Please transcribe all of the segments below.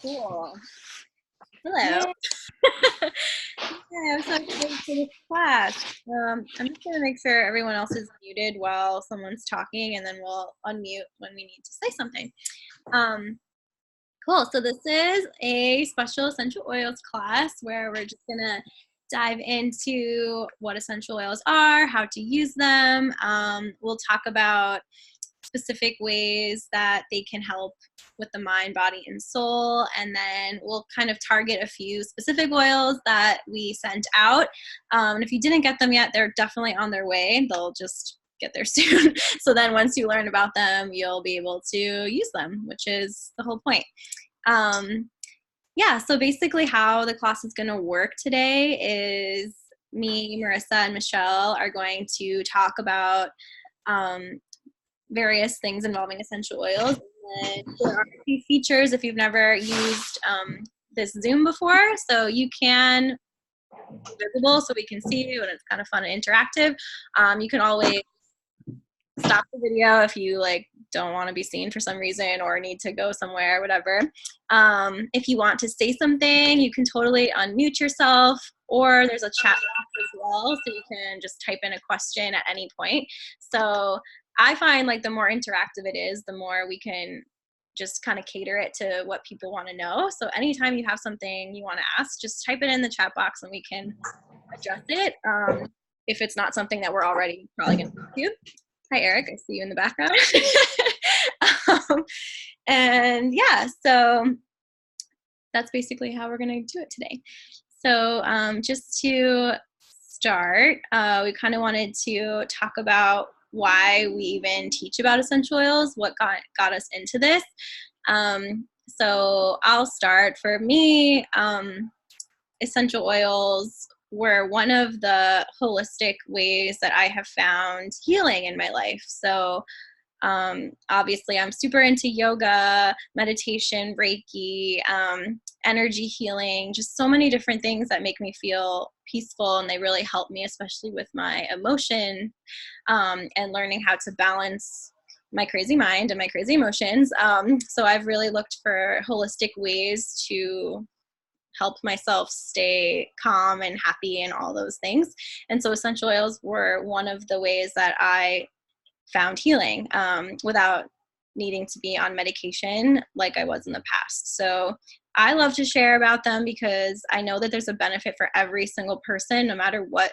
Cool. Hello. Yay. Hi, I'm so excited for this class. I'm just going to make sure everyone else is muted while someone's talking, and then we'll unmute when we need to say something. Cool. So this is a special essential oils class where we're just going to dive into what essential oils are, how to use them. We'll talk about specific ways that they can help with the mind, body, and soul. And then we'll kind of target a few specific oils that we sent out. And if you didn't get them yet, they're definitely on their way. They'll just get there soon. So then once you learn about them, you'll be able to use them, which is the whole point. Yeah, so basically how the class is going to work today is me, Marissa, and Michelle are going to talk about various things involving essential oils. And there are a few features if you've never used this Zoom before. So you can be visible so we can see you, and it's kind of fun and interactive. You can always stop the video if you don't want to be seen for some reason or need to go somewhere, whatever. If you want to say something, you can totally unmute yourself, or there's a chat box as well, so you can just type in a question at any point. So I find the more interactive it is, the more we can just kind of cater it to what people want to know. So anytime you have something you want to ask, just type it in the chat box and we can address it if it's not something that we're already probably going to do. Hi, Eric. I see you in the background. And yeah, so that's basically how we're going to do it today. So just to start, we kind of wanted to talk about why we even teach about essential oils, what got us into this. So I'll start. For me, essential oils were one of the holistic ways that I have found healing in my life. So obviously I'm super into yoga, meditation, Reiki, energy healing, just so many different things that make me feel peaceful, and they really help me, especially with my emotion and learning how to balance my crazy mind and my crazy emotions. So I've really looked for holistic ways to help myself stay calm and happy and all those things. And so essential oils were one of the ways that I found healing without needing to be on medication like I was in the past. So I love to share about them because I know that there's a benefit for every single person, no matter what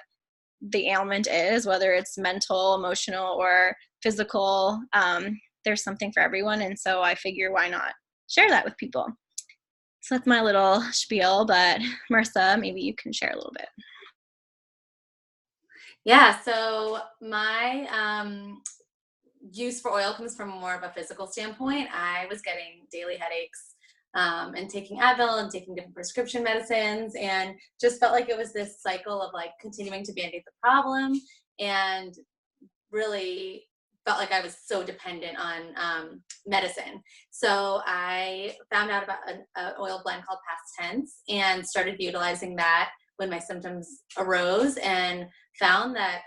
the ailment is, whether it's mental, emotional, or physical. There's something for everyone. And so I figure, why not share that with people? So that's my little spiel, but Marissa, maybe you can share a little bit. Yeah, so my use for oil comes from more of a physical standpoint. I was getting daily headaches and taking Advil and taking different prescription medicines, and just felt like it was this cycle of continuing to band-aid the problem, and really felt like I was so dependent on medicine. So I found out about an oil blend called Past Tense and started utilizing that when my symptoms arose, and found that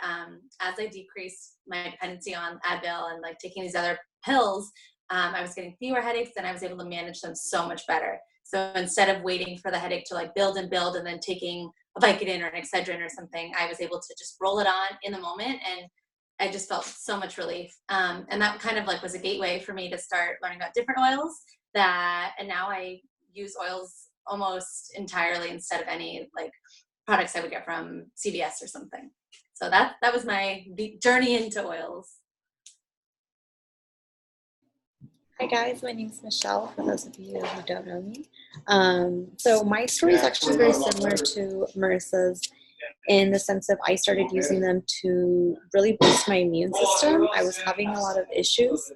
as I decreased my dependency on Advil and taking these other pills, I was getting fewer headaches, and I was able to manage them so much better. So instead of waiting for the headache to build and build and then taking a Vicodin or an Excedrin or something, I was able to just roll it on in the moment, and I just felt so much relief. And that kind of was a gateway for me to start learning about different oils and now I use oils almost entirely instead of any products I would get from CVS or something. So that was my journey into oils. Hi guys, my name is Michelle, for those of you who don't know me. So my story is actually very similar to Marissa's in the sense of I started using them to really boost my immune system. I was having a lot of issues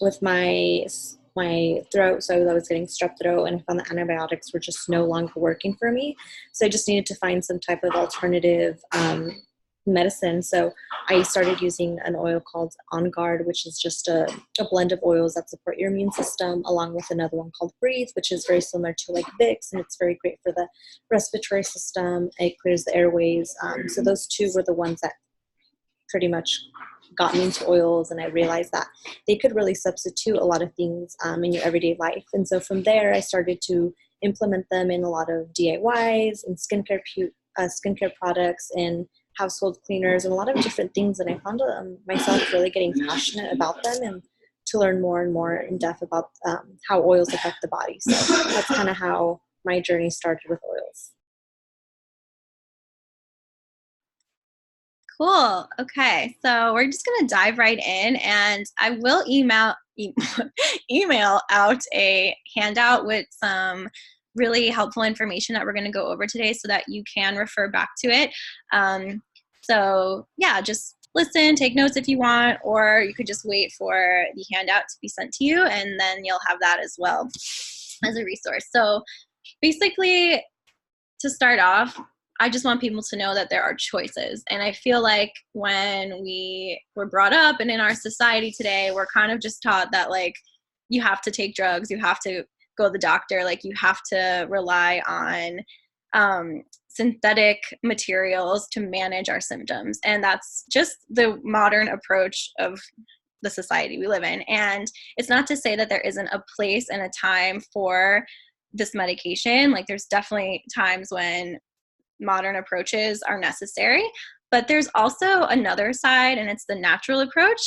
with my throat, so I was getting strep throat, and I found that antibiotics were just no longer working for me. So I just needed to find some type of alternative medicine. So I started using an oil called On Guard, which is just a blend of oils that support your immune system, along with another one called Breathe, which is very similar to Vicks, and it's very great for the respiratory system. It clears the airways. So those two were the ones that pretty much gotten into oils, and I realized that they could really substitute a lot of things in your everyday life. And so from there, I started to implement them in a lot of DIYs and skincare products and household cleaners and a lot of different things. And I found myself really getting passionate about them and to learn more and more in depth about how oils affect the body. So that's kind of how my journey started with oils. Cool. Okay, so we're just gonna dive right in, and I will email out a handout with some really helpful information that we're gonna go over today, so that you can refer back to it. So yeah, just listen, take notes if you want, or you could just wait for the handout to be sent to you, and then you'll have that as well as a resource. So basically, to start off, I just want people to know that there are choices. And I feel like when we were brought up and in our society today, we're kind of just taught that, like, you have to take drugs, you have to go to the doctor, like, you have to rely on synthetic materials to manage our symptoms. And that's just the modern approach of the society we live in. And it's not to say that there isn't a place and a time for this medication. Like, there's definitely times when modern approaches are necessary, but there's also another side, and it's the natural approach.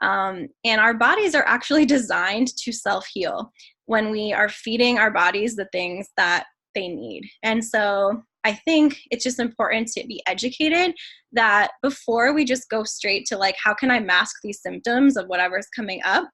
And our bodies are actually designed to self-heal when we are feeding our bodies the things that they need. And so I think it's just important to be educated that before we just go straight to, like, how can I mask these symptoms of whatever's coming up,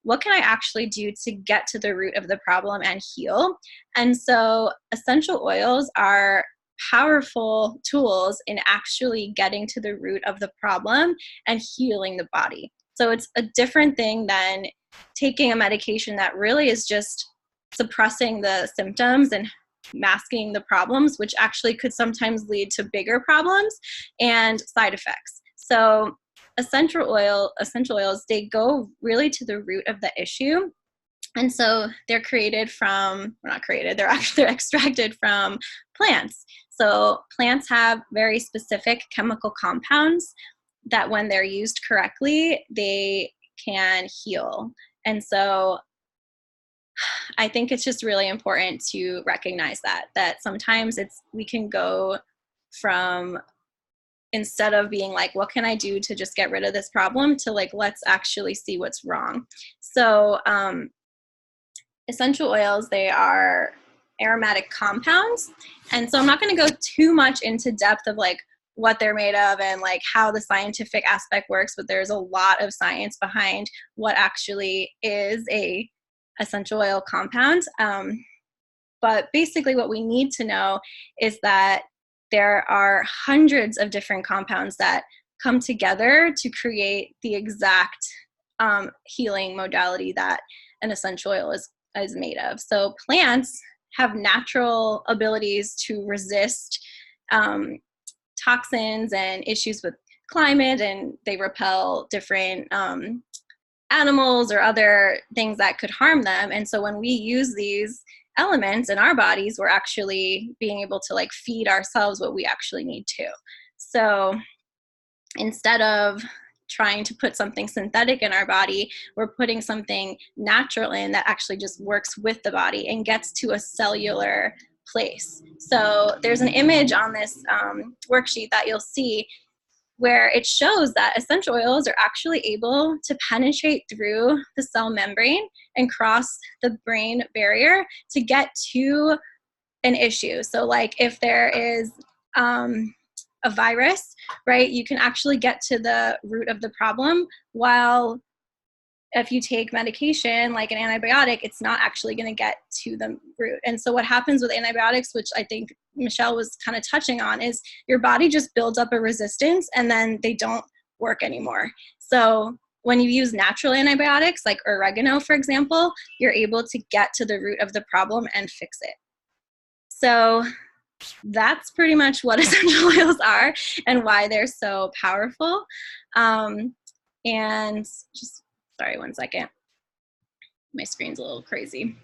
what can I actually do to get to the root of the problem and heal? And so essential oils are powerful tools in actually getting to the root of the problem and healing the body. So it's a different thing than taking a medication that really is just suppressing the symptoms and masking the problems, which actually could sometimes lead to bigger problems and side effects. So essential oils, they go really to the root of the issue. And so they're extracted from plants. So plants have very specific chemical compounds that when they're used correctly, they can heal. And so I think it's just really important to recognize that sometimes we can go from, instead of being like, what can I do to just get rid of this problem, to, like, let's actually see what's wrong. So essential oils, they are aromatic compounds. And so I'm not going to go too much into depth of, like, what they're made of and, like, how the scientific aspect works, but there's a lot of science behind what actually is a essential oil compound. But basically what we need to know is that there are hundreds of different compounds that come together to create the exact healing modality that an essential oil is made of. So plants have natural abilities to resist toxins and issues with climate, and they repel different animals or other things that could harm them. And so when we use these elements in our bodies, we're actually being able to, like, feed ourselves what we actually need to. So instead of trying to put something synthetic in our body, we're putting something natural in that actually just works with the body and gets to a cellular place. So there's an image on this worksheet that you'll see where it shows that essential oils are actually able to penetrate through the cell membrane and cross the brain barrier to get to an issue. So, like, if there is a virus, right, you can actually get to the root of the problem, while if you take medication like an antibiotic, it's not actually going to get to the root. And so what happens with antibiotics, which I think Michelle was kind of touching on, is your body just builds up a resistance and then they don't work anymore. So when you use natural antibiotics like oregano, for example, you're able to get to the root of the problem and fix it. So that's pretty much what essential oils are and why they're so powerful. And just, sorry, one second. My screen's a little crazy.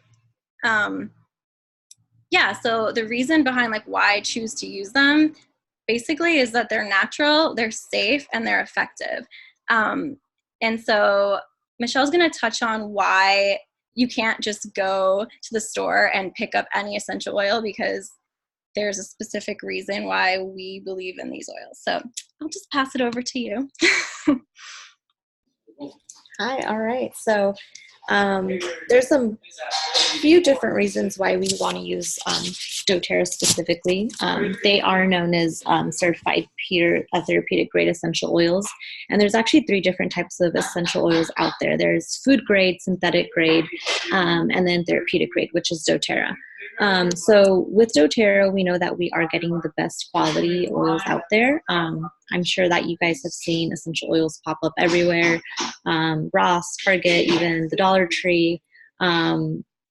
Yeah, so the reason behind, like, why I choose to use them basically is that they're natural, they're safe, and they're effective. And so Michelle's going to touch on why you can't just go to the store and pick up any essential oil, because there's a specific reason why we believe in these oils. So I'll just pass it over to you. Hi, all right. So there's some few different reasons why we want to use doTERRA specifically. They are known as certified pure therapeutic grade essential oils. And there's actually 3 different types of essential oils out there. There's food grade, synthetic grade, and then therapeutic grade, which is doTERRA. So with doTERRA, we know that we are getting the best quality oils out there. I'm sure that you guys have seen essential oils pop up everywhere, Ross, Target, even the Dollar Tree,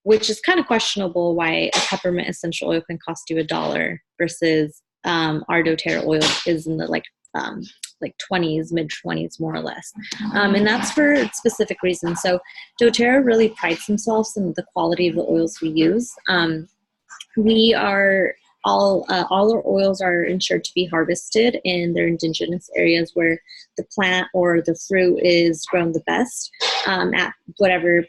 which is kind of questionable why a peppermint essential oil can cost you $1 versus our doTERRA oil is in the like 20s, mid-20s, more or less. And that's for specific reasons. So doTERRA really prides themselves in the quality of the oils we use. We are all our oils are ensured to be harvested in their indigenous areas where the plant or the fruit is grown the best, at whatever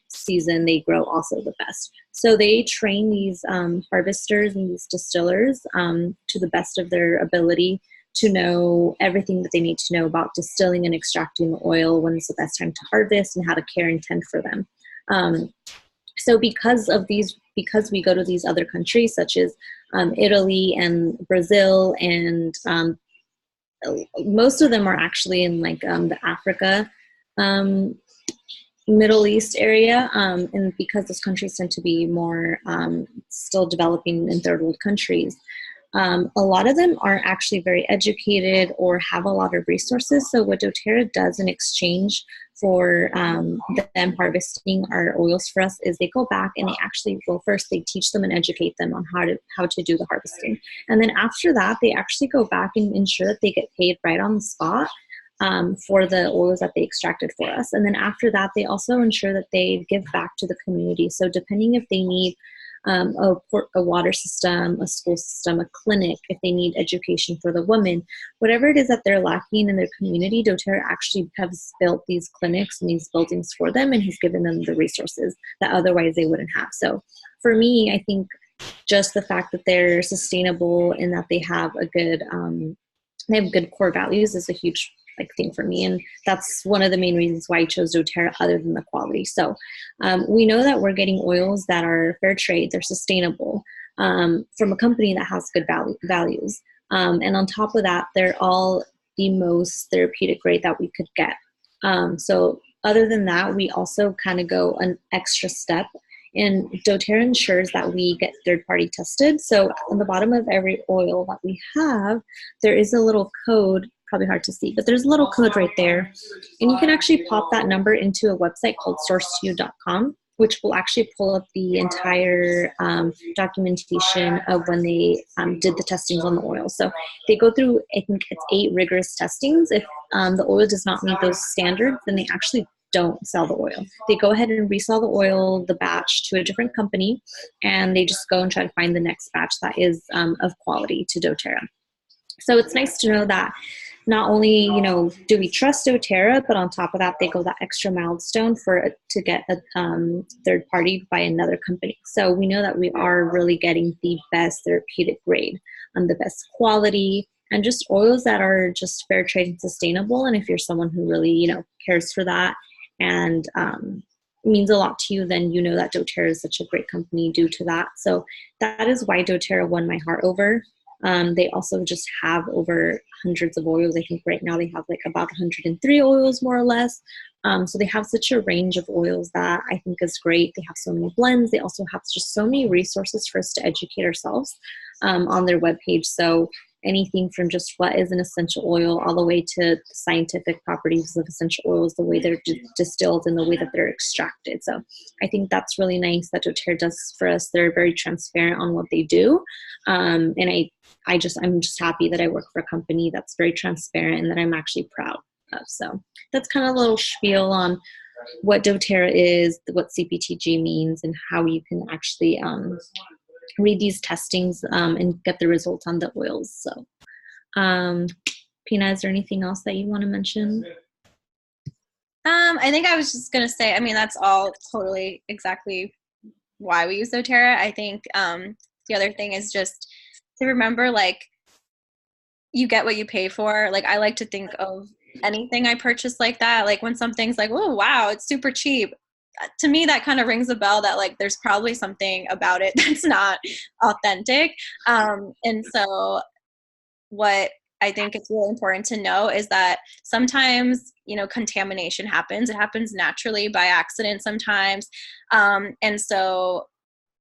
season they grow also the best. So they train these harvesters and these distillers to the best of their ability to know everything that they need to know about distilling and extracting the oil, when is the best time to harvest, and how to care and tend for them. So because we go to these other countries such as Italy and Brazil, and most of them are actually in the Africa, Middle East area, and because those countries tend to be more still developing in third world countries, a lot of them aren't actually very educated or have a lot of resources. So what doTERRA does in exchange for them harvesting our oils for us is they go back and they actually, first they teach them and educate them on how to do the harvesting. And then after that, they actually go back and ensure that they get paid right on the spot for the oils that they extracted for us. And then after that, they also ensure that they give back to the community. So depending if they need a water system, a school system, a clinic, if they need education for the woman, whatever it is that they're lacking in their community, doTERRA actually has built these clinics and these buildings for them and has given them the resources that otherwise they wouldn't have. So for me, I think just the fact that they're sustainable and that they have good core values is a huge thing for me, and that's one of the main reasons why I chose doTERRA, other than the quality. So we know that we're getting oils that are fair trade, they're sustainable, from a company that has good values, and on top of that, they're all the most therapeutic grade that we could get. So other than that, we also kind of go an extra step, and doTERRA ensures that we get third-party tested. So on the bottom of every oil that we have, there is a little code, probably hard to see, but there's a little code right there. And you can actually pop that number into a website called source2.com, which will actually pull up the entire documentation of when they did the testings on the oil. So they go through, I think it's 8 rigorous testings. If the oil does not meet those standards, then they actually don't sell the oil. They go ahead and resell the oil, the batch, to a different company, and they just go and try to find the next batch that is of quality to doTERRA. So it's nice to know that not only, do we trust doTERRA, but on top of that, they go that extra milestone to get a third party by another company. So we know that we are really getting the best therapeutic grade, the best quality, and just oils that are just fair trade and sustainable. And if you're someone who really, cares for that and means a lot to you, then you know that doTERRA is such a great company due to that. So that is why doTERRA won my heart over. They also just have over hundreds of oils. I think right now they have about 103 oils, more or less. So they have such a range of oils that I think is great. They have so many blends. They also have just so many resources for us to educate ourselves on their webpage. So anything from just what is an essential oil all the way to the scientific properties of essential oils, the way they're distilled and the way that they're extracted. So I think that's really nice that doTERRA does for us. They're very transparent on what they do. And I'm just happy that I work for a company that's very transparent and that I'm actually proud of. So that's kind of a little spiel on what doTERRA is, what CPTG means, and how you can actually read these testings and get the results on the oils. So Pina, is there anything else that you want to mention? I think I was just gonna say, I mean, that's all totally exactly why we use doTERRA. I think the other thing is just to remember, like, you get what you pay for. Like, I like to think of anything I purchase like that. Like, when something's like, oh wow, it's super cheap, to me that kind of rings a bell that like there's probably something about it that's not authentic. And so what I think it's really important to know is that sometimes, you know, contamination happens. It happens naturally by accident sometimes. And so,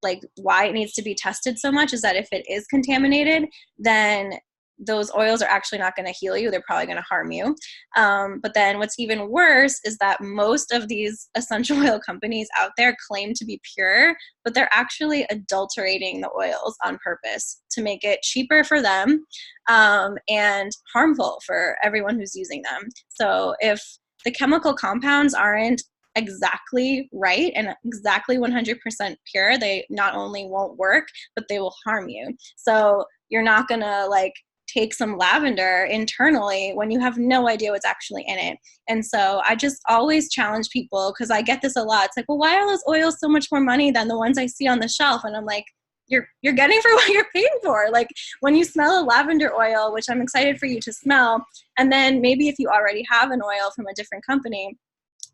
like, why it needs to be tested so much is that if it is contaminated, then those oils are actually not going to heal you. They're probably going to harm you. But then what's even worse is that most of these essential oil companies out there claim to be pure, but they're actually adulterating the oils on purpose to make it cheaper for them, and harmful for everyone who's using them. So if the chemical compounds aren't exactly right and exactly 100% pure, they not only won't work, but they will harm you. So you're not going to like take some lavender internally when you have no idea what's actually in it. And so I just always challenge people, because I get this a lot. It's like, well, why are those oils so much more money than the ones I see on the shelf? And I'm like, you're getting for what you're paying for. Like, when you smell a lavender oil, which I'm excited for you to smell, and then maybe if you already have an oil from a different company,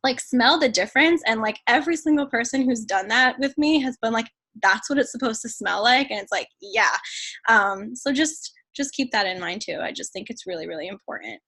like, smell the difference. And like every single person who's done that with me has been like, that's what it's supposed to smell like. And it's like, yeah. So just keep that in mind too. I just think it's really, really important.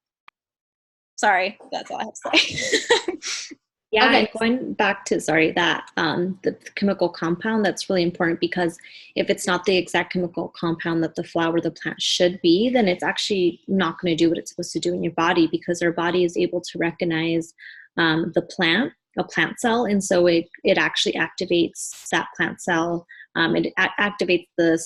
Sorry, that's all I have to say. Yeah, Okay. and going back to, sorry, that the chemical compound, that's really important, because if it's not the exact chemical compound that the flower, the plant should be, then it's actually not going to do what it's supposed to do in your body, because our body is able to recognize a plant cell, and so it actually activates that plant cell. It activates the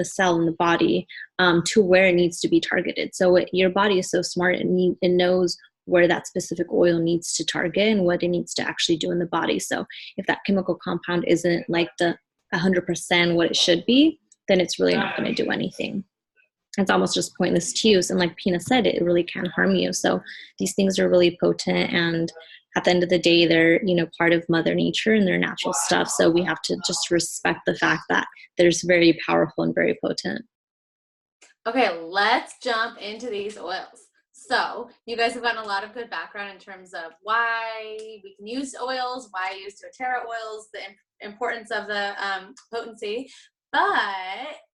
cell in the body to where it needs to be targeted. So your body is so smart, and it knows where that specific oil needs to target and what it needs to actually do in the body. So if that chemical compound isn't like the 100% what it should be, then it's really not going to do anything. It's almost just pointless to use. And like Pina said, it really can harm you. So these things are really potent, and at the end of the day, they're, you know, part of Mother Nature and they're natural stuff. So we have to just respect the fact that there's very powerful and very potent. Okay, let's jump into these oils. So you guys have gotten a lot of good background in terms of why we can use oils, why use doTERRA oils, the importance of the potency. But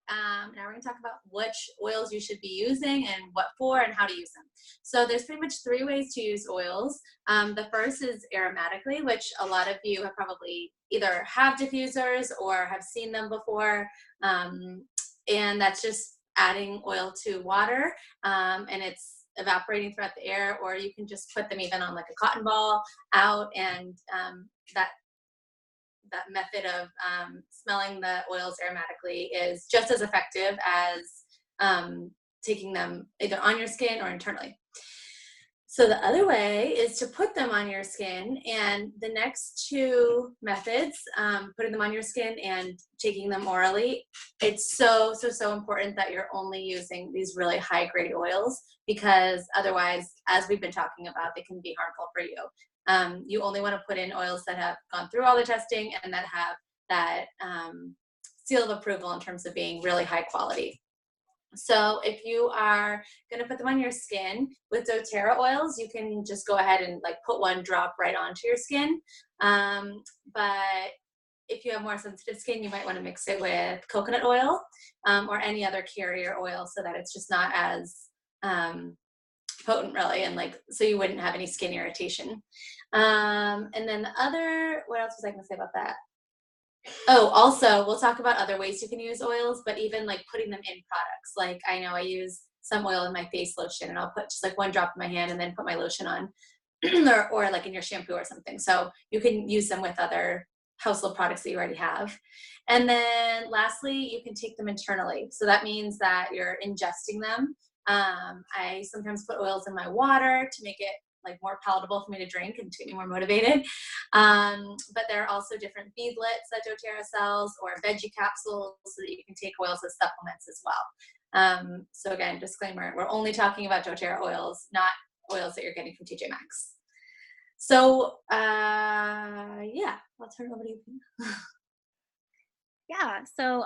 now we're going to talk about which oils you should be using and what for and how to use them. So there's pretty much 3 ways to use oils. The first is aromatically, which a lot of you have probably either have diffusers or have seen them before. And that's just adding oil to water, and it's evaporating throughout the air, or you can just put them even on like a cotton ball out, and that method of smelling the oils aromatically is just as effective as taking them either on your skin or internally. So the other way is to put them on your skin, and the next 2 methods, putting them on your skin and taking them orally, it's so important that you're only using these really high grade oils, because otherwise, as we've been talking about, they can be harmful for you. You only want to put in oils that have gone through all the testing and that have that seal of approval in terms of being really high quality. So if you are going to put them on your skin with doTERRA oils, you can just go ahead and like put 1 drop right onto your skin. But if you have more sensitive skin, you might want to mix it with coconut oil or any other carrier oil, so that it's just not as potent, really, and like, so you wouldn't have any skin irritation. And then the other, what else was I going to say about that? Oh, also, we'll talk about other ways you can use oils, but even like putting them in products. Like, I know I use some oil in my face lotion, and I'll put just like 1 drop in my hand and then put my lotion on, or like in your shampoo or something. So you can use them with other household products that you already have. And then lastly, you can take them internally. So that means that you're ingesting them. I sometimes put oils in my water to make it like more palatable for me to drink and to get me more motivated. But there are also different beadlets that doTERRA sells, or veggie capsules, so that you can take oils as supplements as well. So again, disclaimer, we're only talking about doTERRA oils, not oils that you're getting from TJ Maxx. So, yeah, I'll turn it over to you. Yeah, so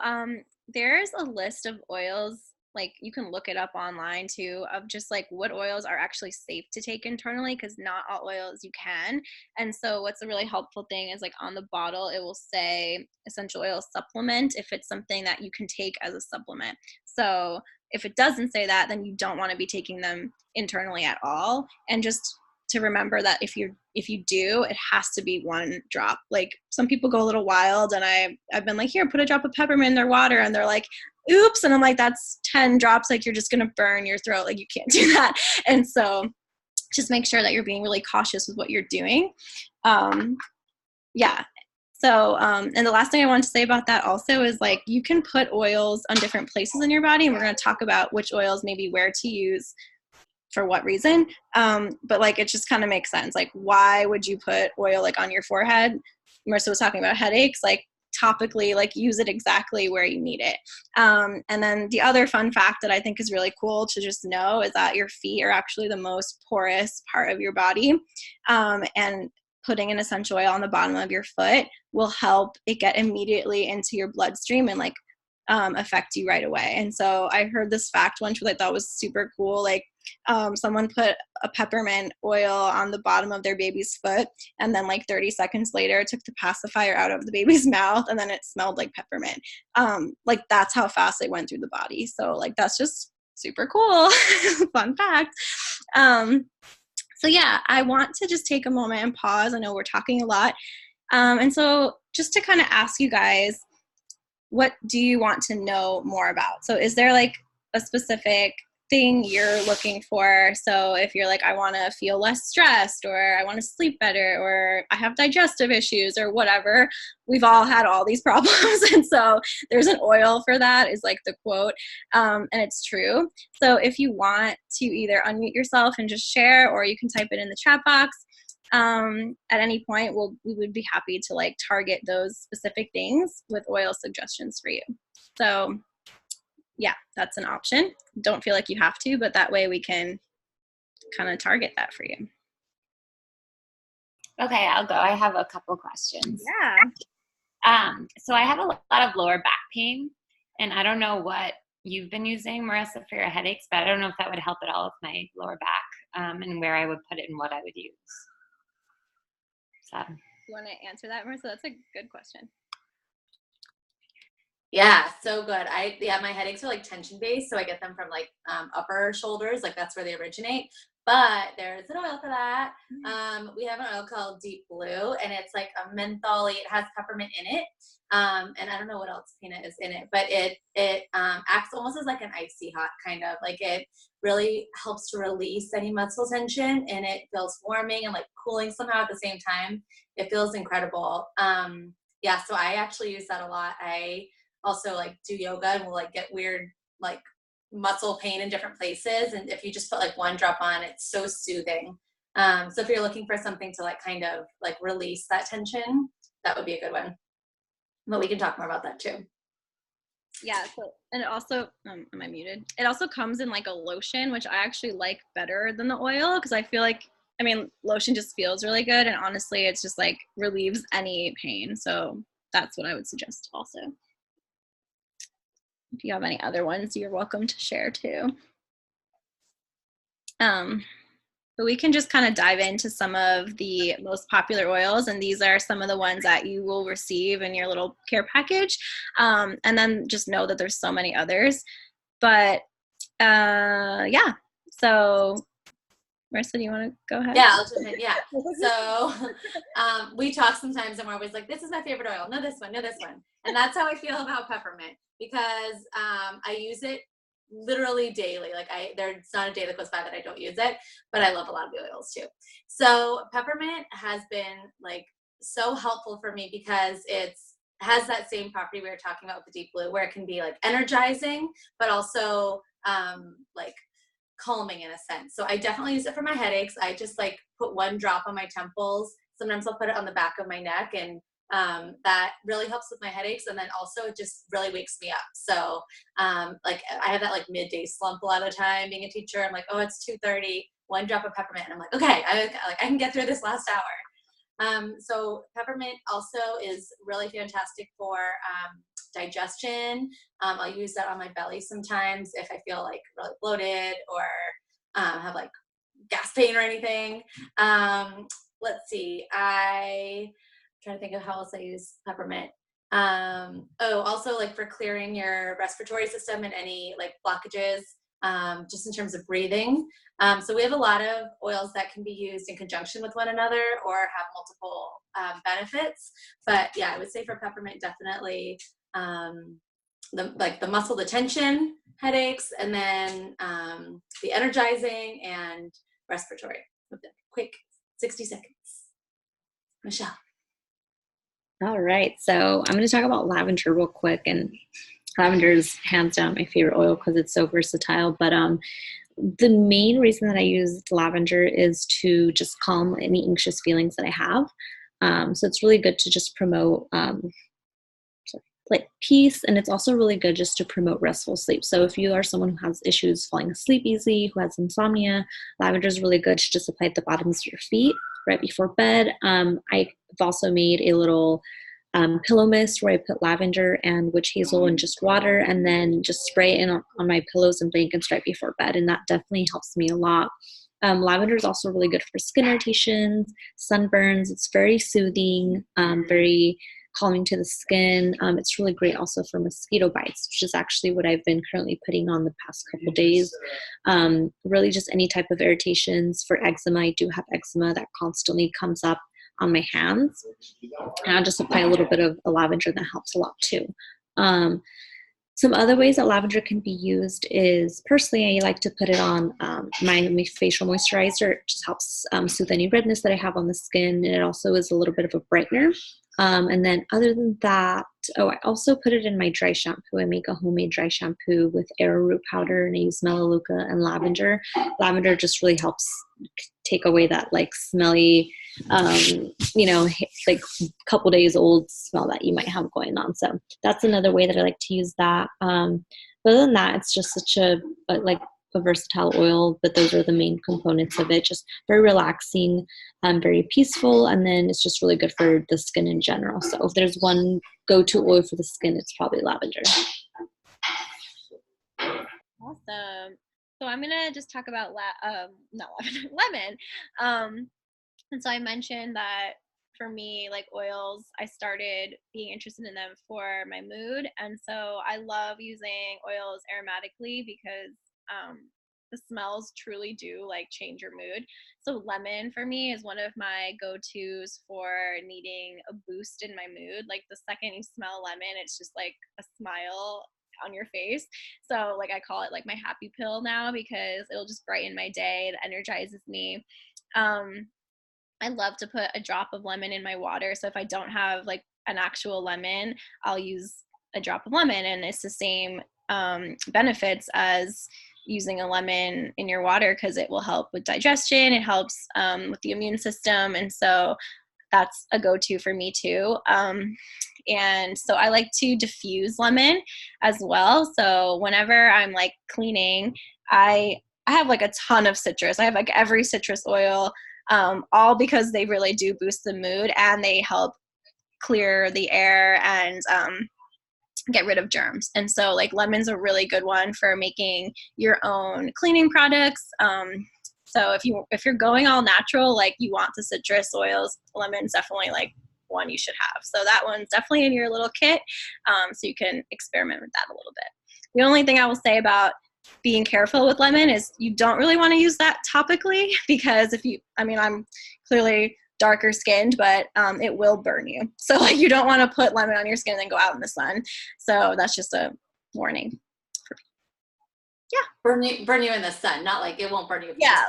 there's a list of oils, like you can look it up online too, of just like what oils are actually safe to take internally, because not all oils you can. And so what's a really helpful thing is like on the bottle it will say essential oil supplement if it's something that you can take as a supplement. So if it doesn't say that, then you don't want to be taking them internally at all. And just to remember that if you do, it has to be one drop. Like some people go a little wild, and I've been like, here, put a drop of peppermint in their water, and they're like, oops, and I'm like, that's 10 drops, like you're just gonna burn your throat, like you can't do that. And so just make sure that you're being really cautious with what you're doing. Yeah. So, and the last thing I want to say about that also is like you can put oils on different places in your body, and we're going to talk about which oils maybe where to use for what reason. But like, it just kind of makes sense. Like, why would you put oil like on your forehead? Marissa was talking about headaches, like topically, like use it exactly where you need it. And then the other fun fact that I think is really cool to just know is that your feet are actually the most porous part of your body. And putting an essential oil on the bottom of your foot will help it get immediately into your bloodstream and like affect you right away. And so I heard this fact once that I thought was super cool. Like someone put a peppermint oil on the bottom of their baby's foot, and then like 30 seconds later it took the pacifier out of the baby's mouth, and then it smelled like peppermint. Like that's how fast it went through the body. So like that's just super cool. Fun fact. So yeah, I want to just take a moment and pause. I know we're talking a lot. And so just to kind of ask you guys, what do you want to know more about? So is there like a specific thing you're looking for? So if you're like, I want to feel less stressed, or I want to sleep better, or I have digestive issues, or whatever, we've all had all these problems. And so there's an oil for that, is like the quote. And it's true. So if you want to either unmute yourself and just share, or you can type it in the chat box. At any point, we would be happy to like target those specific things with oil suggestions for you. So yeah, that's an option. Don't feel like you have to, but that way we can kind of target that for you. Okay, I'll go. I have a couple questions. Yeah. So I have a lot of lower back pain, and I don't know what you've been using, Marissa, for your headaches, but I don't know if that would help at all with my lower back, and where I would put it and what I would use. So. You want to answer that, Marissa? That's a good question. Yeah, so good. My headaches are like tension based, so I get them from like upper shoulders, like that's where they originate. But there's an oil for that. We have an oil called Deep Blue, and it's like a mentholy. It has peppermint in it, and I don't know what else peanut is in it, but it acts almost as like an icy hot kind of. Like it really helps to release any muscle tension, and it feels warming and like cooling somehow at the same time. It feels incredible. Yeah, so I actually use that a lot. I also like do yoga and will like get weird like muscle pain in different places, and if you just put like one drop on, it's so soothing. So if you're looking for something to like kind of like release that tension, that would be a good one, but we can talk more about that too. Yeah, so, and it also, am I muted? It also comes in like a lotion, which I actually like better than the oil, because I feel like, I mean, lotion just feels really good, and honestly it's just like relieves any pain. So that's what I would suggest also. If you have any other ones, you're welcome to share too. But we can just kind of dive into some of the most popular oils, and these are some of the ones that you will receive in your little care package. And then just know that there's so many others. But yeah, so Marissa, do you want to go ahead? Yeah, I'll jump in. Yeah. So we talk sometimes and we're always like, this is my favorite oil. No, this one. No, this one. And that's how I feel about peppermint, because I use it literally daily. Like there's not a day that goes by that I don't use it, but I love a lot of the oils too. So peppermint has been like so helpful for me because it has that same property we were talking about with the Deep Blue, where it can be like energizing, but also like calming in a sense. So I definitely use it for my headaches. I just like put one drop on my temples. Sometimes I'll put it on the back of my neck, and that really helps with my headaches. And then also it just really wakes me up. So like I have that like midday slump a lot of the time being a teacher. I'm like, oh, it's 2:30, 1 drop of peppermint. And I'm like, okay, I can get through this last hour. So peppermint also is really fantastic for digestion. I'll use that on my belly sometimes if I feel like really bloated or have like gas pain or anything. Let's see. I'm trying to think of how else I use peppermint. Also like for clearing your respiratory system and any like blockages, just in terms of breathing. So we have a lot of oils that can be used in conjunction with one another or have multiple benefits. But yeah, I would say for peppermint, definitely the muscle detention headaches, and then the energizing and respiratory. Quick 60 seconds. Michelle. All right, so I'm going to talk about lavender real quick, and lavender is hands down my favorite oil because it's so versatile. But the main reason that I use lavender is to just calm any anxious feelings that I have. So it's really good to just promote like peace, and it's also really good just to promote restful sleep. So if you are someone who has issues falling asleep easy, who has insomnia, lavender is really good to just apply at the bottoms of your feet right before bed. I've also made a little pillow mist where I put lavender and witch hazel and just water, and then just spray it in on my pillows and blankets right before bed, and that definitely helps me a lot. Lavender is also really good for skin irritations, sunburns. It's very soothing, very calming to the skin. It's really great also for mosquito bites, which is actually what I've been currently putting on the past couple days. Really just any type of irritations. For eczema, I do have eczema that constantly comes up on my hands. And I'll just apply a little bit of lavender, that helps a lot too. Some other ways that lavender can be used is, personally, I like to put it on my facial moisturizer. It just helps soothe any redness that I have on the skin, and it also is a little bit of a brightener. And then other than that, I also put it in my dry shampoo. I make a homemade dry shampoo with arrowroot powder, and I use melaleuca and lavender. Lavender just really helps take away that like smelly, like couple days old smell that you might have going on. So that's another way that I like to use that. But other than that, it's just such a versatile oil, but those are the main components of it. Just very relaxing, very peaceful, and then it's just really good for the skin in general. So if there's one go-to oil for the skin, it's probably lavender. Awesome. So I'm gonna just talk about lemon. And so I mentioned that for me, like oils, I started being interested in them for my mood, and so I love using oils aromatically because the smells truly do like change your mood. So lemon for me is one of my go-tos for needing a boost in my mood. Like the second you smell lemon, it's just like a smile on your face. So like I call it like my happy pill now, because it'll just brighten my day. It energizes me. I love to put a drop of lemon in my water. So if I don't have like an actual lemon, I'll use a drop of lemon, and it's the same benefits as using a lemon in your water, because it will help with digestion. It helps with the immune system. And so that's a go-to for me too. And so I like to diffuse lemon as well. So whenever I'm like cleaning, I have like a ton of citrus. I have like every citrus oil, all because they really do boost the mood, and they help clear the air and get rid of germs. And so like lemon's a really good one for making your own cleaning products. So if you're going all natural, like you want the citrus oils, lemon's definitely like one you should have. So that one's definitely in your little kit. So you can experiment with that a little bit. The only thing I will say about being careful with lemon is you don't really want to use that topically, because I'm clearly darker skinned, but it will burn you. So like you don't want to put lemon on your skin and then go out in the sun. So that's just a warning. Yeah. Burn you in the sun, not like it won't burn you. Yeah.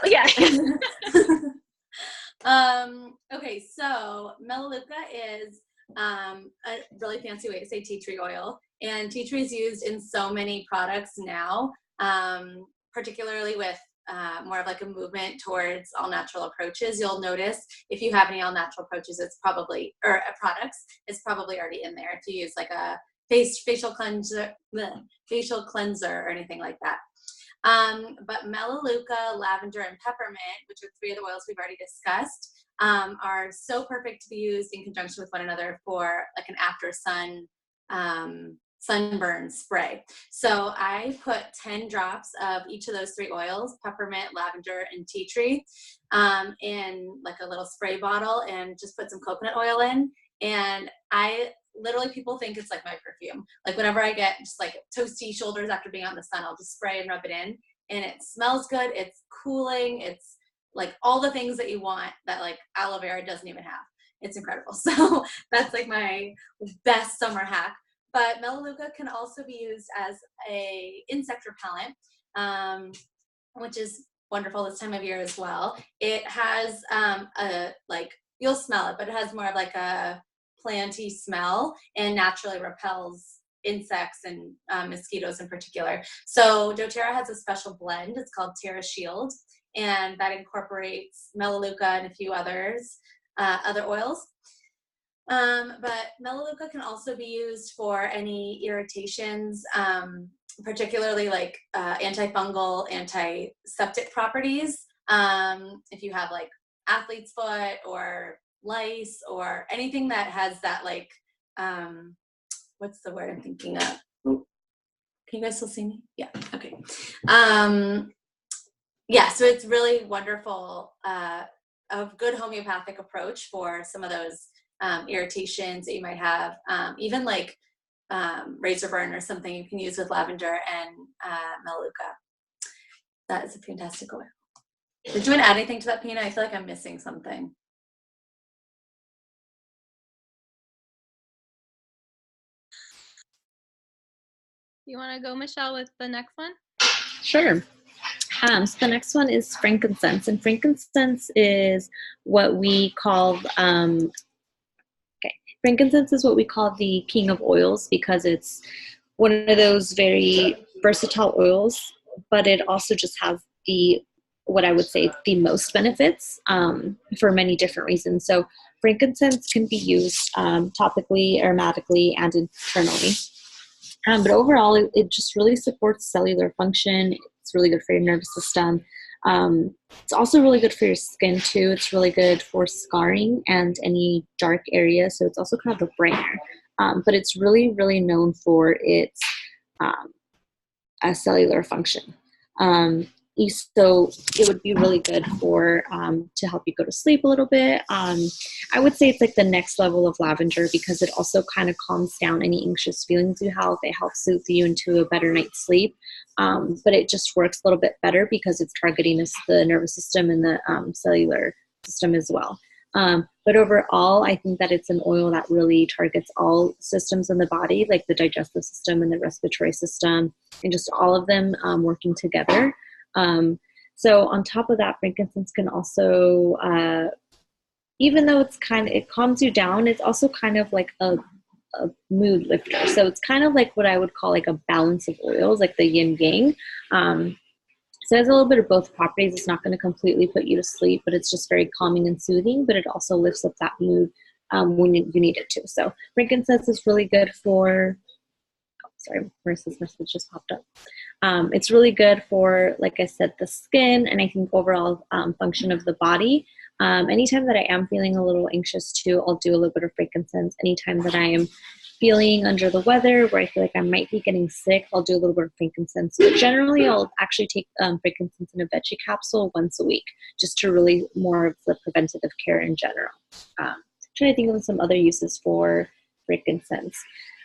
Okay, so melaleuca is a really fancy way to say tea tree oil, and tea tree is used in so many products now, particularly with more of like a movement towards all natural approaches. You'll notice if you have any all natural approaches, it's probably, or products, it's probably already in there. If you use like a facial cleanser or anything like that. But Melaleuca, lavender, and peppermint, which are 3 of the oils we've already discussed, are so perfect to be used in conjunction with one another for like an after sunburn spray. So I put 10 drops of each of those 3 oils, peppermint, lavender, and tea tree, in like a little spray bottle, and just put some coconut oil in. And literally, people think it's like my perfume. Like whenever I get just like toasty shoulders after being out in the sun, I'll just spray and rub it in, and it smells good. It's cooling. It's like all the things that you want that like aloe vera doesn't even have. It's incredible. So that's like my best summer hack. But Melaleuca can also be used as a insect repellent, which is wonderful this time of year as well. It has you'll smell it, but it has more of like a planty smell and naturally repels insects and mosquitoes in particular. So doTERRA has a special blend. It's called Terra Shield, and that incorporates Melaleuca and a few other oils. But Melaleuca can also be used for any irritations, particularly like antifungal, antiseptic properties. If you have like athlete's foot or lice or anything that has that like, what's the word I'm thinking of? Ooh. Can you guys still see me? Yeah, okay. Yeah, so it's really wonderful, a good homeopathic approach for some of those irritations that you might have, even like razor burn or something you can use with lavender and Melaleuca. That is a fantastic oil. Did you want to add anything to that, Pina? I feel like I'm missing something. You want to go, Michelle, with the next one? Sure. So the next one is frankincense, and frankincense is what we call frankincense is what we call the king of oils, because it's one of those very versatile oils, but it also just has what I would say the most benefits for many different reasons. So frankincense can be used topically, aromatically, and internally. But overall, it just really supports cellular function. It's really good for your nervous system. It's also really good for your skin too. It's really good for scarring and any dark areas. So it's also kind of a brainer. But it's really, really known for its cellular function. So it would be really good for to help you go to sleep a little bit. I would say it's like the next level of lavender, because it also kind of calms down any anxious feelings you have. It helps soothe you into a better night's sleep. But it just works a little bit better because it's targeting the nervous system and the cellular system as well. But overall, I think that it's an oil that really targets all systems in the body, like the digestive system and the respiratory system, and just all of them working together. So on top of that, frankincense can also, even though it calms you down, it's also kind of like a mood lifter. So it's kind of like what I would call like a balance of oils, like the yin yang. So it has a little bit of both properties. It's not going to completely put you to sleep, but it's just very calming and soothing, but it also lifts up that mood when you need it to. So frankincense is really good for, sorry, Marissa's message just popped up. It's really good for, like I said, the skin, and I think overall function of the body. Anytime that I am feeling a little anxious too, I'll do a little bit of frankincense. Anytime that I am feeling under the weather, where I feel like I might be getting sick, I'll do a little bit of frankincense. But generally, I'll actually take frankincense in a veggie capsule once a week, just to really more of the preventative care in general. Trying to think of some other uses for frankincense.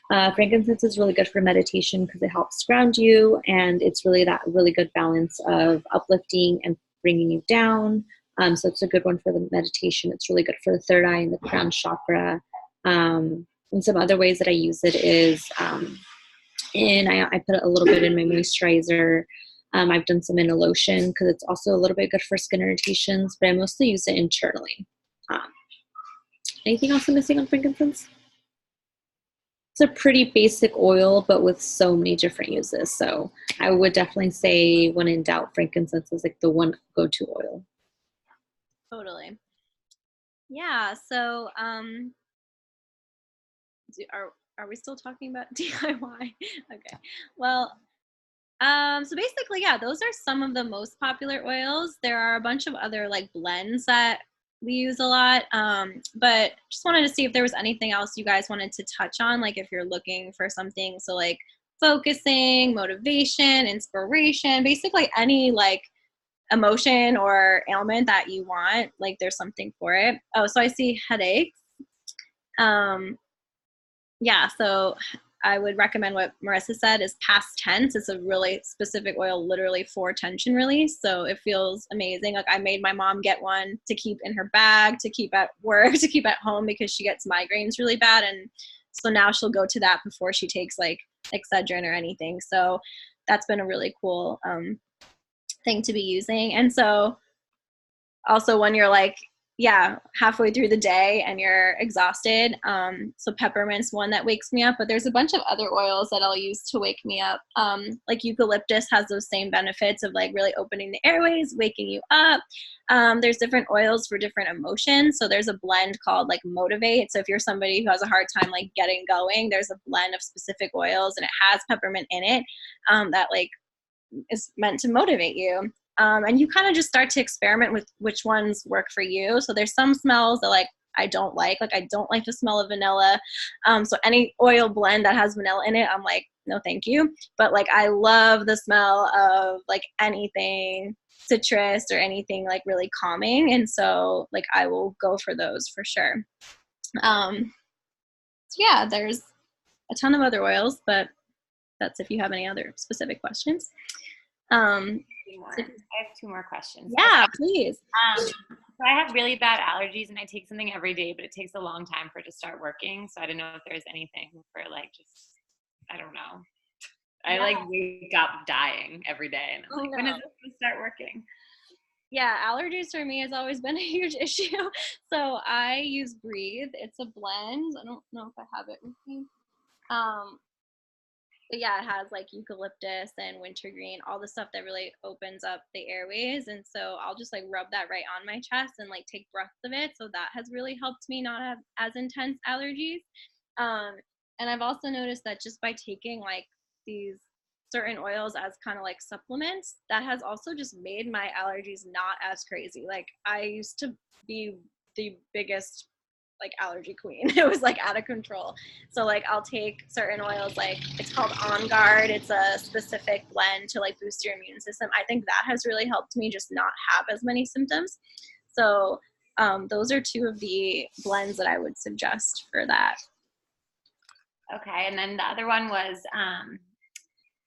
Frankincense is really good for meditation because it helps ground you, and it's really that really good balance of uplifting and bringing you down. So it's a good one for the meditation. It's really good for the third eye and the crown chakra. And some other ways that I use it is, I put a little bit in my moisturizer. I've done some in a lotion because it's also a little bit good for skin irritations, but I mostly use it internally. Anything else I'm missing on frankincense? it's a pretty basic oil, but with so many different uses. So I would definitely say, when in doubt, frankincense is like the one go-to oil. Totally. Yeah. So, are we still talking about DIY? Okay. Well, so basically, yeah, those are some of the most popular oils. There are a bunch of other like blends that we use a lot. But just wanted to see if there was anything else you guys wanted to touch on, like if you're looking for something. So like focusing, motivation, inspiration, basically any like emotion or ailment that you want, like there's something for it. Oh, so I see headaches. Um, yeah, so I would recommend what Marissa said is past tense. It's a really specific oil literally for tension release. So it feels amazing. Like I made my mom get one to keep in her bag, to keep at work, to keep at home because she gets migraines really bad. And so now she'll go to that before she takes like Excedrin or anything. So that's been a really cool thing to be using. And so also when you're like, yeah, halfway through the day and you're exhausted. So peppermint's one that wakes me up, but there's a bunch of other oils that I'll use to wake me up. Like eucalyptus has those same benefits of like really opening the airways, waking you up. There's different oils for different emotions. So there's a blend called like Motivate. So if you're somebody who has a hard time like getting going, there's a blend of specific oils and it has peppermint in it that like is meant to motivate you. And you kind of just start to experiment with which ones work for you. So there's some smells that like I don't like I don't like the smell of vanilla. So any oil blend that has vanilla in it, I'm like, no, thank you. But like I love the smell of like anything citrus or anything like really calming. And so like I will go for those for sure. So yeah, there's a ton of other oils, but that's if you have any other specific questions. I have 2 more questions. Yeah, please. So I have really bad allergies and I take something every day, but it takes a long time for it to start working. So I don't know if there's anything for like just, I don't know. I like wake up dying every day and I'm like, when is this going to start working? Yeah, allergies for me has always been a huge issue. So I use Breathe. It's a blend. I don't know if I have it with me. But yeah, it has like eucalyptus and wintergreen, all the stuff that really opens up the airways. And so I'll just like rub that right on my chest and like take breaths of it. So that has really helped me not have as intense allergies. And I've also noticed that just by taking like these certain oils as kind of like supplements, that has also just made my allergies not as crazy. Like I used to be the biggest like allergy queen. It was like out of control. So like I'll take certain oils, like it's called On Guard. It's a specific blend to like boost your immune system. I think that has really helped me just not have as many symptoms. So those are 2 of the blends that I would suggest for that. Okay, and then the other one was,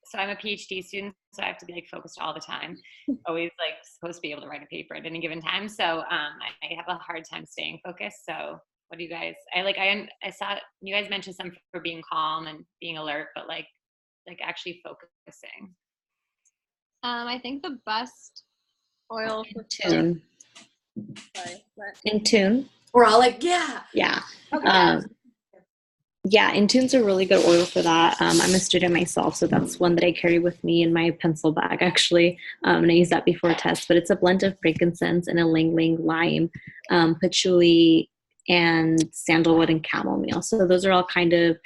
so I'm a PhD student, so I have to be like focused all the time. Always like supposed to be able to write a paper at any given time. So I have a hard time staying focused. So what do you guys, I saw you guys mentioned some for being calm and being alert, but like actually focusing. I think the best oil for Tune. Sorry, what? Intune. We're all like, yeah. Yeah. Okay. Yeah, Intune's a really good oil for that. I'm a student myself, so that's one that I carry with me in my pencil bag, actually. And I use that before tests. But it's a blend of frankincense and ylang ylang, lime, patchouli, and sandalwood and chamomile. So those are all kind of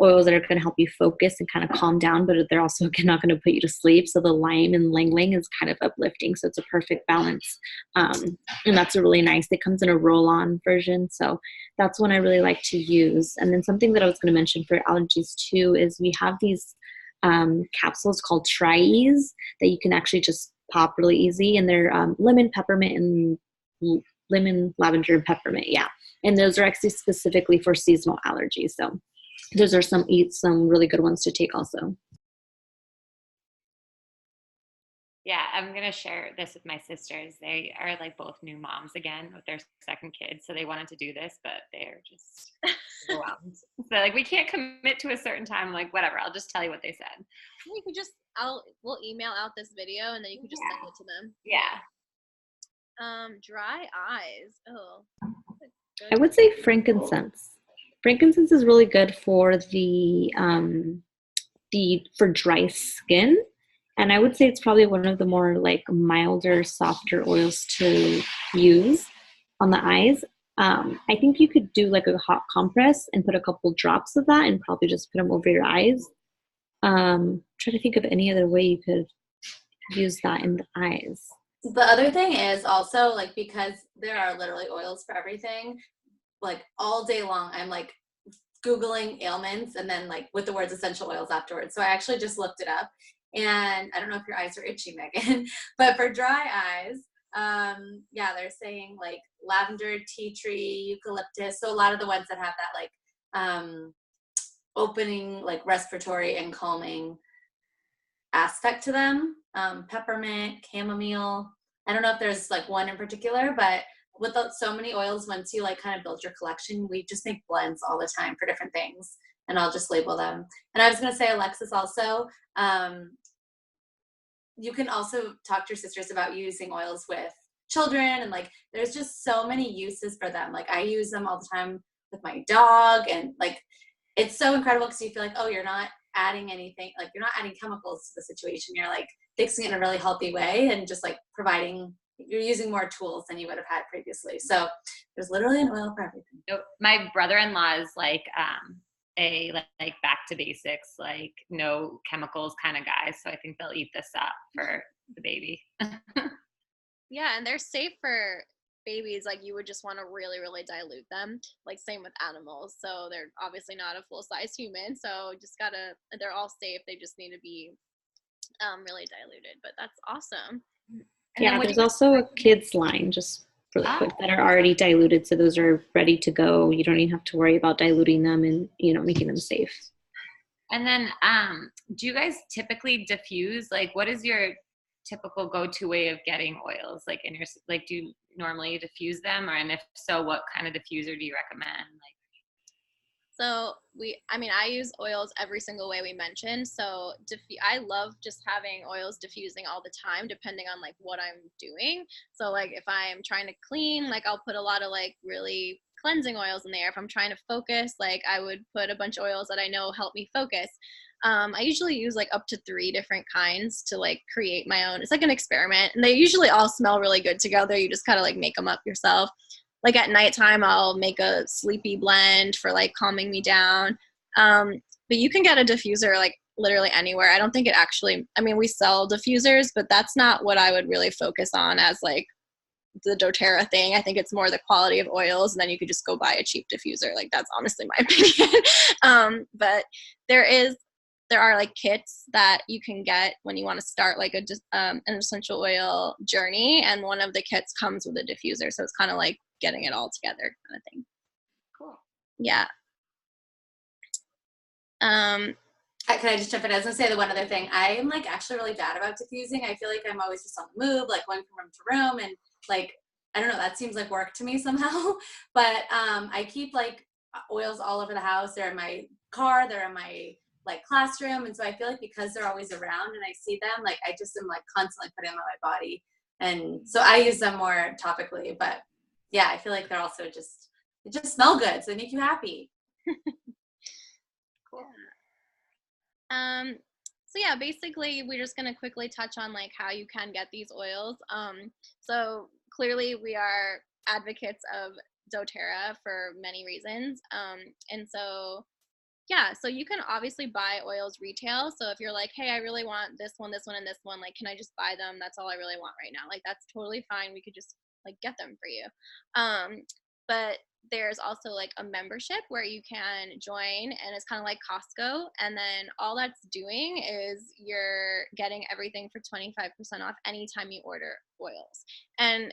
oils that are going to help you focus and kind of calm down, but they're also not going to put you to sleep. So the lime and ylang ylang is kind of uplifting. So it's a perfect balance. And that's a really nice, it comes in a roll-on version. So that's one I really like to use. And then something that I was going to mention for allergies too is we have these capsules called Tri-Ease that you can actually just pop really easy. And they're lemon, peppermint, and lemon, lavender, and peppermint. Yeah. And those are actually specifically for seasonal allergies. So those are some really good ones to take also. Yeah, I'm going to share this with my sisters. They are like both new moms again with their second kid. So they wanted to do this, but they're just overwhelmed. So like, we can't commit to a certain time. I'm like, whatever, I'll just tell you what they said. You could just, we'll email out this video and then you can just send it to them. Yeah. Dry eyes. Oh. I would say frankincense. Frankincense is really good for for dry skin. And I would say it's probably one of the more like milder, softer oils to use on the eyes. I think you could do like a hot compress and put a couple drops of that and probably just put them over your eyes. Try to think of any other way you could use that in the eyes. The other thing is also like, because there are literally oils for everything, like all day long, I'm like Googling ailments and then like with the words essential oils afterwards. So I actually just looked it up, and I don't know if your eyes are itchy, Megan, but for dry eyes, yeah, they're saying like lavender, tea tree, eucalyptus. So a lot of the ones that have that like opening, like respiratory and calming aspect to them. Peppermint, chamomile. I don't know if there's like one in particular, but with so many oils, once you like kind of build your collection, we just make blends all the time for different things, and I'll just label them. And I was going to say, Alexis, also, you can also talk to your sisters about using oils with children, and like there's just so many uses for them. Like I use them all the time with my dog, and like it's so incredible because you feel like, oh, you're not adding anything, like you're not adding chemicals to the situation, you're like fixing it in a really healthy way, and just like you're using more tools than you would have had previously. So there's literally an oil for everything. My brother-in-law is like a like back to basics, like no chemicals kind of guy, so I think they'll eat this up for the baby. Yeah, and they're safe for babies. Like you would just want to really, really dilute them. Like same with animals. So they're obviously not a full-size human. So they're all safe. They just need to be really diluted. But that's awesome. And yeah, there's also a kids line, just really quick, that are already diluted. So those are ready to go. You don't even have to worry about diluting them and, making them safe. And then do you guys typically diffuse? Like what is your typical go-to way of getting oils? Like do you normally diffuse them, and if so, what kind of diffuser do you recommend? So I use oils every single way we mentioned. So I love just having oils diffusing all the time, depending on like what I'm doing. So like if I'm trying to clean, like I'll put a lot of like really cleansing oils in there. If I'm trying to focus, like I would put a bunch of oils that I know help me focus. I usually use like up to 3 different kinds to like create my own. It's like an experiment, and they usually all smell really good together. You just kind of like make them up yourself. Like at nighttime, I'll make a sleepy blend for like calming me down. But you can get a diffuser like literally anywhere. I don't think we sell diffusers, but that's not what I would really focus on as like the doTERRA thing. I think it's more the quality of oils, and then you could just go buy a cheap diffuser. Like that's honestly my opinion. But there are like kits that you can get when you want to start like an essential oil journey, and one of the kits comes with a diffuser, so it's kind of like getting it all together kind of thing. Cool. Yeah. Can I just jump in? I was gonna say the one other thing. I am like actually really bad about diffusing. I feel like I'm always just on the move, like going from room to room, and like I don't know, that seems like work to me somehow. But I keep like oils all over the house. They're in my car, they're in my like classroom, and so I feel like because they're always around and I see them, like I just am like constantly putting them on my body, and so I use them more topically. But yeah, I feel like they're also they just smell good, so they make you happy. Cool. So yeah, basically we're just gonna quickly touch on like how you can get these oils. So clearly we are advocates of doTERRA for many reasons. And so yeah, so you can obviously buy oils retail. So if you're like, hey, I really want this one, and this one, like, can I just buy them? That's all I really want right now. Like, that's totally fine. We could just like get them for you. But there's also like a membership where you can join, and it's kind of like Costco. And then all that's doing is you're getting everything for 25% off anytime you order oils. And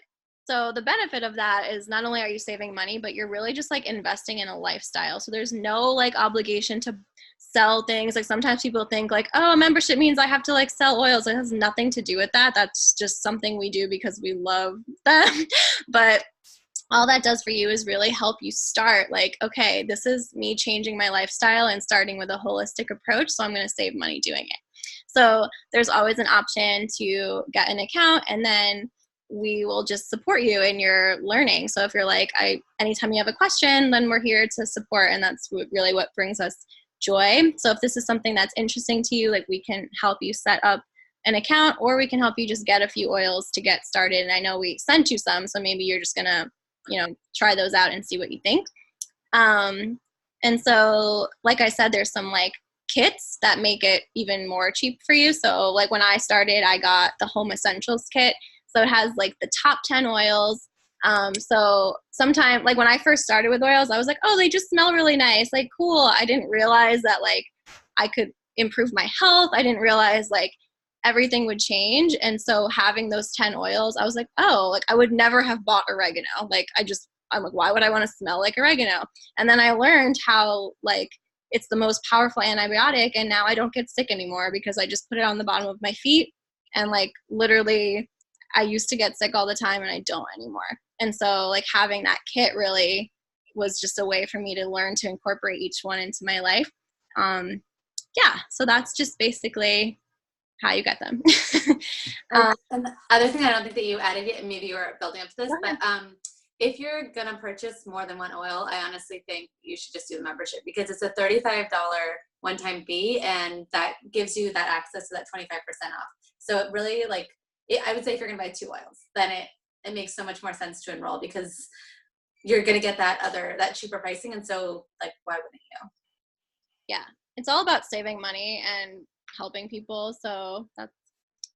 so the benefit of that is not only are you saving money, but you're really just like investing in a lifestyle. So there's no like obligation to sell things. Like sometimes people think like, oh, a membership means I have to like sell oils. It has nothing to do with that. That's just something we do because we love them. But all that does for you is really help you start like, okay, this is me changing my lifestyle and starting with a holistic approach. So I'm going to save money doing it. So there's always an option to get an account, and then we will just support you in your learning. So if you're like, anytime you have a question, then we're here to support. And that's really what brings us joy. So if this is something that's interesting to you, like we can help you set up an account, or we can help you just get a few oils to get started. And I know we sent you some, so maybe you're just gonna, try those out and see what you think. And so, like I said, there's some like kits that make it even more cheap for you. So like when I started, I got the Home Essentials kit. So it has like the top 10 oils. So sometimes, like when I first started with oils, I was like, oh, they just smell really nice. Like, cool. I didn't realize that like I could improve my health. I didn't realize like everything would change. And so having those 10 oils, I was like, oh, like I would never have bought oregano. Like I'm like, why would I want to smell like oregano? And then I learned how like it's the most powerful antibiotic, and now I don't get sick anymore because I just put it on the bottom of my feet, and like literally I used to get sick all the time and I don't anymore. And so like having that kit really was just a way for me to learn to incorporate each one into my life. Yeah, so that's just basically how you get them. And the other thing I don't think that you added yet, and maybe you were building up to this, but if you're going to purchase more than one oil, I honestly think you should just do the membership, because it's a $35 one-time fee, and that gives you that access to that 25% off. So it really I would say if you're going to buy 2 oils, then it makes so much more sense to enroll, because you're going to get that cheaper pricing. And so like, why wouldn't you? Yeah, it's all about saving money and helping people. So that's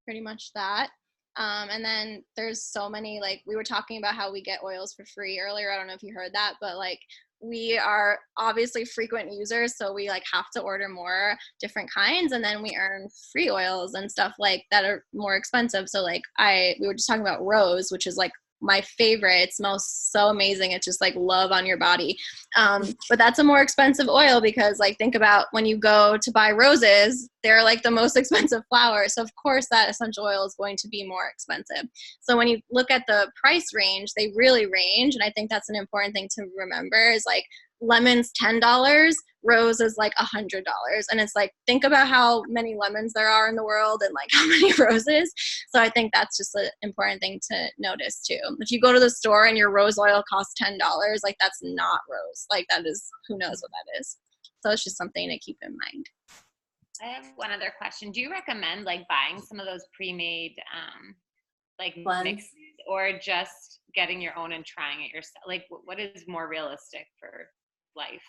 pretty much that. And then there's so many, like we were talking about how we get oils for free earlier. I don't know if you heard that, but like we are obviously frequent users, so we like have to order more different kinds, and then we earn free oils and stuff like that are more expensive. So like we were just talking about rose, which is like my favorite. It smells so amazing. It's just like love on your body. But that's a more expensive oil, because like think about when you go to buy roses, they're like the most expensive flower. So of course that essential oil is going to be more expensive. So when you look at the price range, they really range. And I think that's an important thing to remember is like lemon's $10, rose is like $100. And it's like, think about how many lemons there are in the world and like how many roses. So I think that's just an important thing to notice too. If you go to the store and your rose oil costs $10, like that's not rose. Like that is, who knows what that is. So it's just something to keep in mind. I have one other question. Do you recommend like buying some of those pre-made like mixes, or just getting your own and trying it yourself? Like what is more realistic for life?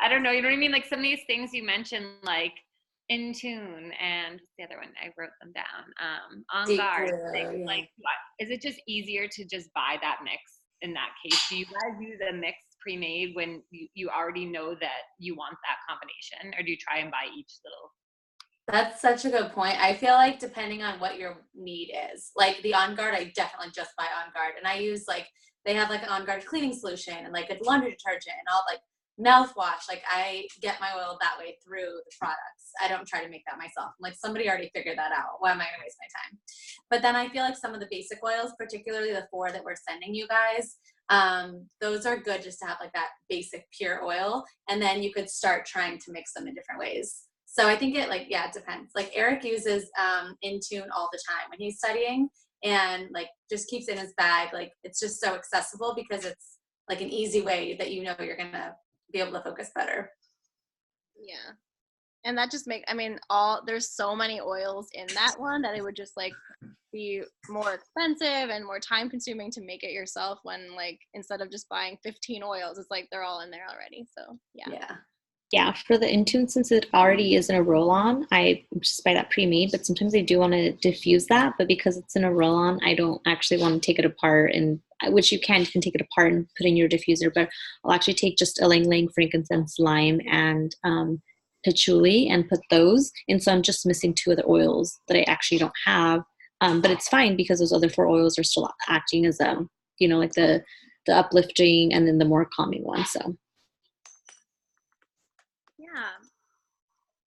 I don't know. You know what I mean? Like some of these things you mentioned, like Intune and the other one, I wrote them down. On Guard. Like, is it just easier to just buy that mix in that case? Do you guys use a mix pre-made when you already know that you want that combination, or do you try and buy each little? That's such a good point. I feel like depending on what your need is, like the On Guard, I definitely just buy On Guard, and I use they have like an On Guard cleaning solution and like a laundry detergent and all like mouthwash. Like I get my oil that way through the products. I don't try to make that myself. Like somebody already figured that out. Why am I gonna waste my time? But then I feel like some of the basic oils, particularly the 4 that we're sending you guys, those are good just to have like that basic pure oil, and then you could start trying to mix them in different ways. So I think it depends. Like Eric uses Intune all the time when he's studying, and like just keeps it in his bag. Like it's just so accessible because it's like an easy way that you're gonna be able to focus better. Yeah. And that just there's so many oils in that one that it would just like be more expensive and more time consuming to make it yourself, when like instead of just buying 15 oils, it's like they're all in there already. So yeah, for the Intune, since it already is in a roll-on, I just buy that pre-made, but sometimes I do want to diffuse that, but because it's in a roll-on, I don't actually want to take it apart, and which you can take it apart and put in your diffuser, but I'll actually take just ylang ylang, frankincense, lime, and patchouli and put those, and so I'm just missing 2 other oils that I actually don't have, but it's fine because those other 4 oils are still acting as like the uplifting and then the more calming one. So yeah,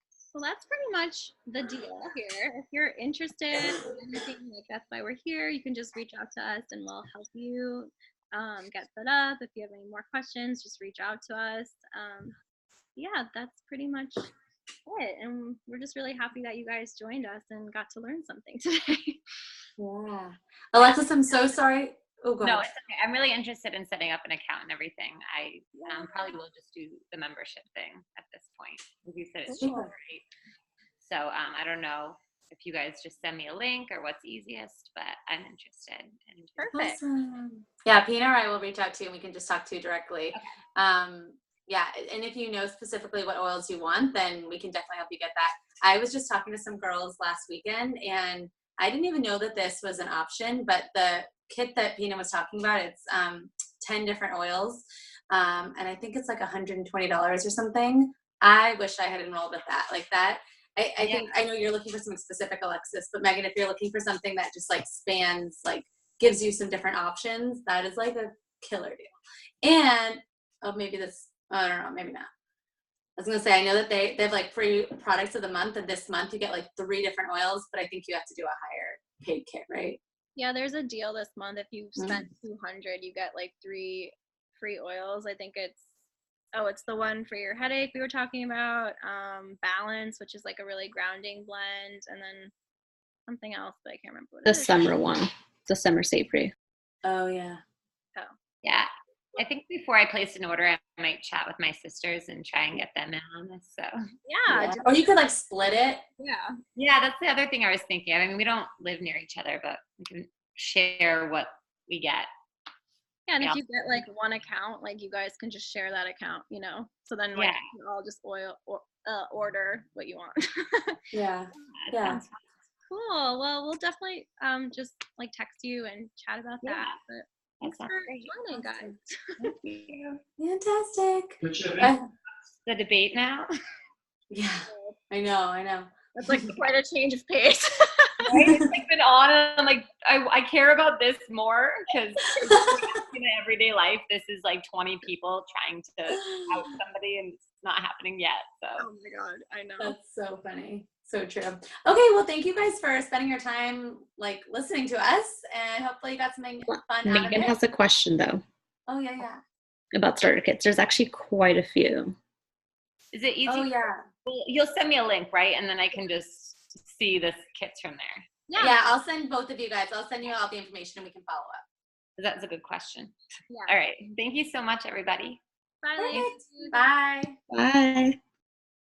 so that's pretty much the deal here. If you're interested in anything, like that's why we're here, you can just reach out to us and we'll help you get set up. If you have any more questions, just reach out to us. Yeah, that's pretty much it. And we're just really happy that you guys joined us and got to learn something today. Yeah. Alexis, I'm so sorry. Oh, go No, ahead. it's okay. I'm really interested in setting up an account and everything. I probably will just do the membership thing at this point. As you said, it's cheaper, Sure. right? So I don't know if you guys just send me a link or what's easiest, but I'm interested. And Perfect. Awesome. Yeah, Pina or I will reach out to you and we can just talk to you directly. Yeah, and if you know specifically what oils you want, then we can definitely help you get that. I was just talking to some girls last weekend and I didn't even know that this was an option, but the kit that Pina was talking about, it's 10 different oils. And I think it's like $120 or something. I wish I had enrolled with that. Like that. I think I know you're looking for something specific, Alexis, but Megan, if you're looking for something that just like spans, like gives you some different options, that is like a killer deal. And maybe this, I don't know, maybe not. I was gonna say, I know that they have like free products of the month, and this month you get like 3 different oils, but I think you have to do a higher paid kit, right? Yeah, there's a deal this month. If you spend 200, you get like 3 free oils. I think it's the one for your headache we were talking about, Balance, which is like a really grounding blend, and then something else, but I can't remember what The it is. summer one, the summer savory. Oh yeah. yeah, I think before I place an order, I might chat with my sisters and try and get them in on this. So Yeah. Or you could like split it. Yeah. that's the other thing I was thinking. I mean, we don't live near each other, but we can share what we get. Yeah, and Yeah. if you get like one account, like you guys can just share that account, you know. So then like you can all just order what you want. Yeah. That Yeah. sounds fun. Cool. Well, we'll definitely just like text you and chat about that. But That thanks sounds for great. joining, guys. Thank you. Fantastic. The debate now. Yeah. I know. That's like quite a change of pace. Right? It's like been on and I'm like, I care about this more because in everyday life, this is like 20 people trying to out somebody and it's not happening yet. So Oh my god, I know. That's so funny. So true. Okay, well, thank you guys for spending your time like listening to us, and hopefully you got something fun out of Megan it. has a question though Oh yeah. about starter kits. There's actually quite a few. is it easy? Oh yeah. Well, you'll send me a link, right? And then I can just see the kits from there. Yeah, I'll send both of you guys. I'll send you all the information and we can follow up. That's a good question. Yeah. All right. Thank you so much, everybody. Bye. Perfect. Bye. Bye.